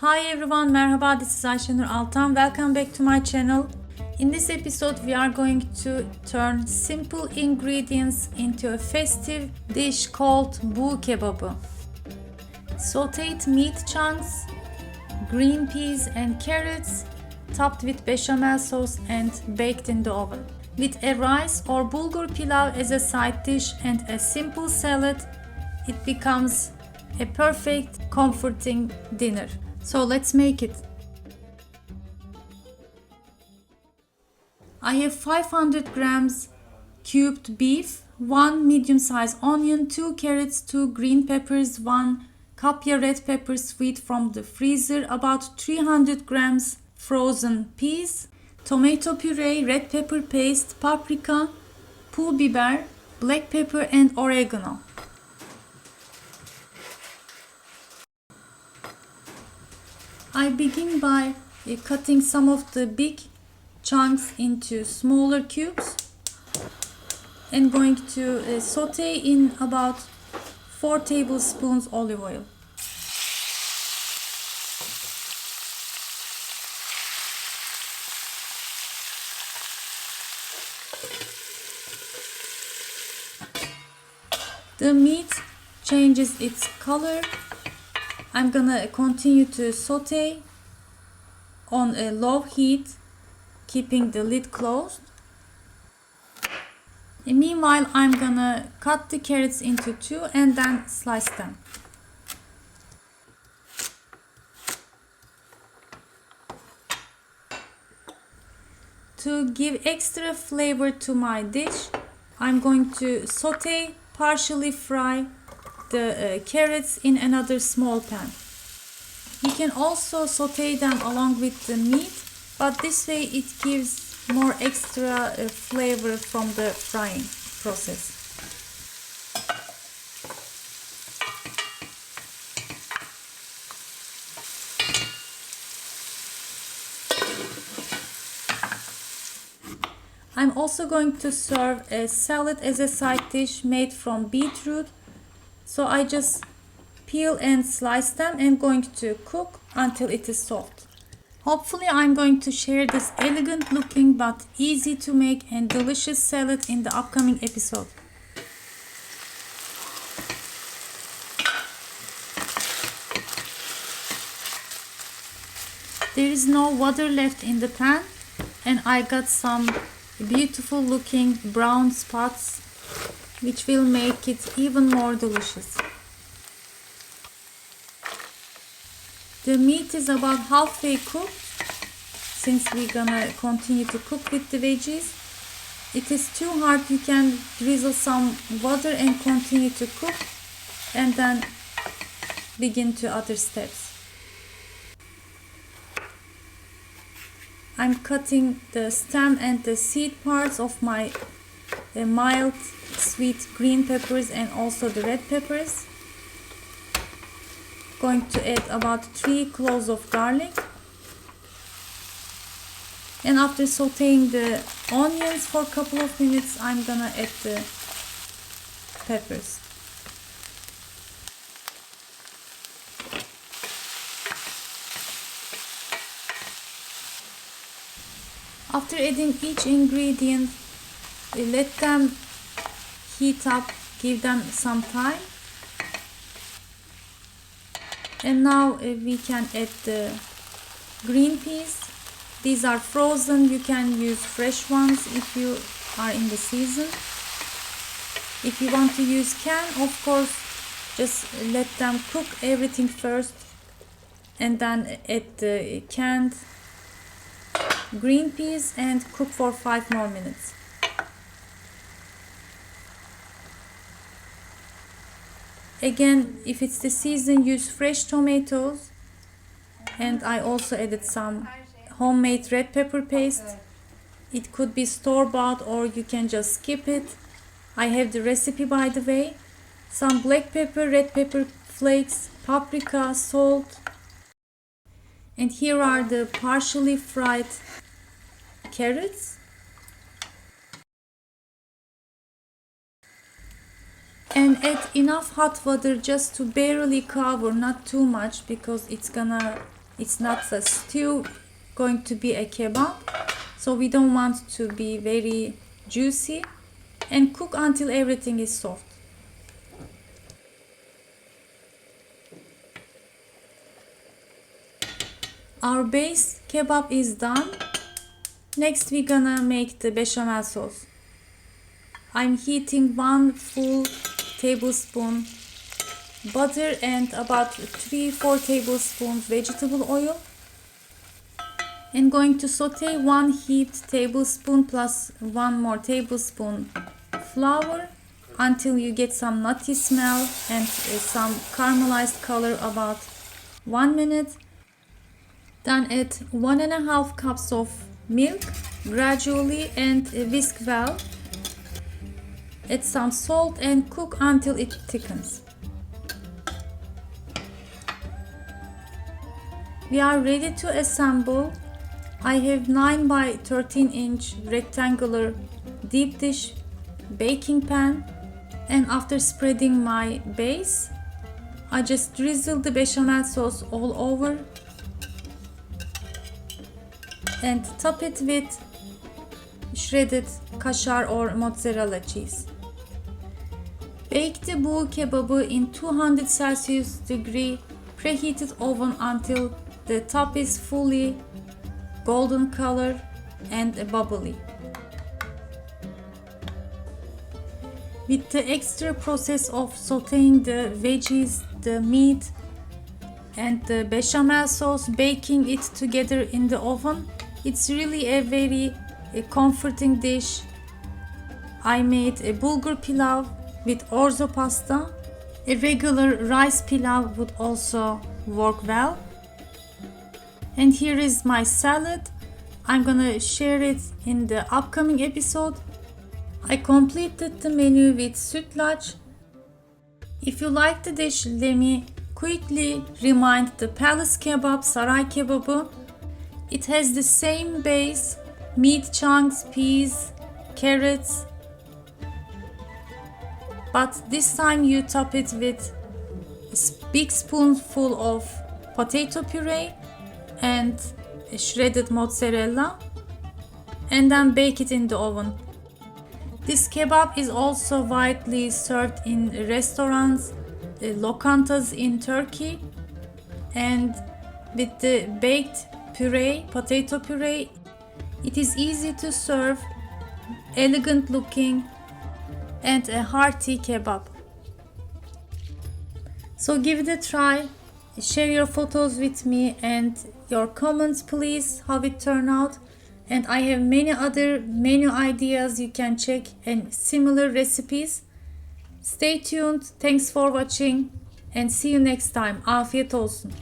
Hi everyone, merhaba, this is Ayşenur Altan. Welcome back to my channel. In this episode we are going to turn simple ingredients into a festive dish called Buğu Kebabı. Sautéed meat chunks, green peas and carrots, topped with bechamel sauce and baked in the oven. With a rice or bulgur pilav as a side dish and a simple salad, it becomes a perfect, comforting dinner. So let's make it. I have 500 grams cubed beef, 1 medium-sized onion, 2 carrots, 2 green peppers, 1 capia red pepper sweet from the freezer, about 300 grams frozen peas, tomato puree, red pepper paste, paprika, pul biber, black pepper and oregano. I begin by cutting some of the big chunks into smaller cubes and going to saute in about 4 tablespoons olive oil. The meat changes its color. I'm gonna continue to saute on a low heat, keeping the lid closed. And meanwhile, I'm gonna cut the carrots into 2 and then slice them. To give extra flavor to my dish, I'm going to saute, partially fry the carrots in another small pan. You can also saute them along with the meat, but this way it gives more extra flavor from the frying process. I'm also going to serve a salad as a side dish made from beetroot. So I just peel and slice them and going to cook until it is soft. Hopefully I'm going to share this elegant looking but easy to make and delicious salad in the upcoming episode. There is no water left in the pan and I got some beautiful looking brown spots which will make it even more delicious. The meat is about halfway cooked. Since we're gonna continue to cook with the veggies, it is too hard. You can drizzle some water and continue to cook and then begin to other steps. I'm cutting the stem and the seed parts of my mild sweet green peppers and also the red peppers. Going to add about 3 cloves of garlic. And after sauteing the onions for a couple of minutes, I'm gonna add the peppers. After adding each ingredient, let them heat up, give them some time. And now we can add the green peas. These are frozen. You can use fresh ones if you are in the season. If you want to use canned, of course, just let them cook everything first and then add the canned green peas and cook for 5 more minutes. Again, if it's the season, use fresh tomatoes. And I also added some homemade red pepper paste. It could be store-bought or you can just skip it. I have the recipe by the way. Some black pepper, red pepper flakes, paprika, salt. And here are the partially fried carrots. And add enough hot water just to barely cover, not too much, because it's gonna It's not a stew, going to be a kebab. So we don't want to be very juicy, and cook until everything is soft. Our base kebab is done. Next we're gonna make the bechamel sauce. I'm heating 1 full tablespoon butter and about 3-4 tablespoons vegetable oil. And going to saute 1 heaped tablespoon plus 1 more tablespoon flour until you get some nutty smell and some caramelized color, about 1 minute. Then add 1.5 cups of milk gradually and whisk well. Add some salt and cook until it thickens. We are ready to assemble. I have 9 by 13 inch rectangular deep dish baking pan, and after spreading my base, I just drizzle the bechamel sauce all over and top it with shredded kashar or mozzarella cheese. Bake the Buğu Kebabı in 200 Celsius degree preheated oven until the top is fully golden color and bubbly. With the extra process of sauteing the veggies, the meat and the bechamel sauce, baking it together in the oven, it's really a very comforting dish. I made a bulgur pilav with orzo pasta. A regular rice pilav would also work well. And here is my salad. I'm gonna share it in the upcoming episode. I completed the menu with sütlaç. If you like the dish, let me quickly remind the palace kebab, saray kebabı. It has the same base, meat chunks, peas, carrots, but this time you top it with a big spoonful of potato puree and shredded mozzarella, and then bake it in the oven. This kebab is also widely served in restaurants, lokantas in Turkey, and with the baked puree, potato puree, it is easy to serve, elegant looking, and a hearty kebab. So give it a try, share your photos with me and your comments please, how it turned out. And I have many other menu ideas you can check and similar recipes. Stay tuned, thanks for watching and see you next time. Afiyet olsun.